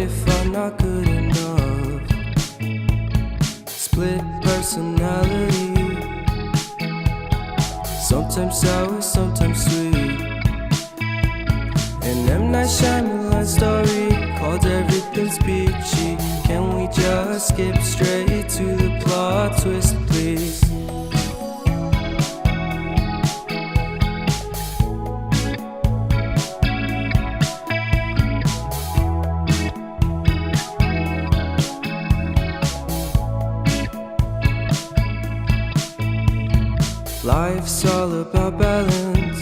if I'm not good enough? Split personality, sometimes sour, sometimes sweet. An M. Night Shyamalan story called Everything's Peachy. Can we just skip straight to the plot twist, please? Life's all about balance,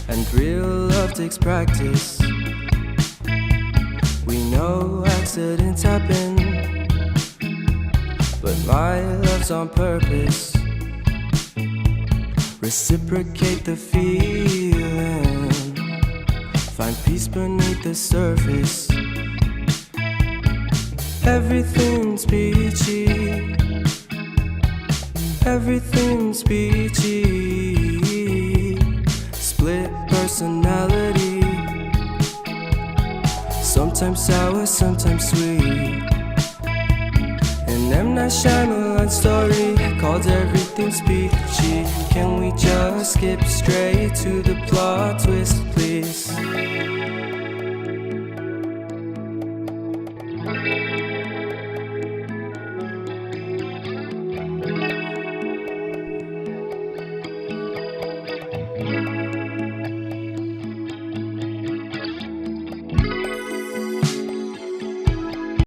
and real love takes practice. We know accidents happen, but my love's on purpose. Reciprocate the feeling, find peace beneath the surface. Everything's peachy, everything's peachy. Split personality, sometimes sour, sometimes sweet. An M. Night Shyamalan story called Everything's Peachy. Can we just skip straight to the plot twist?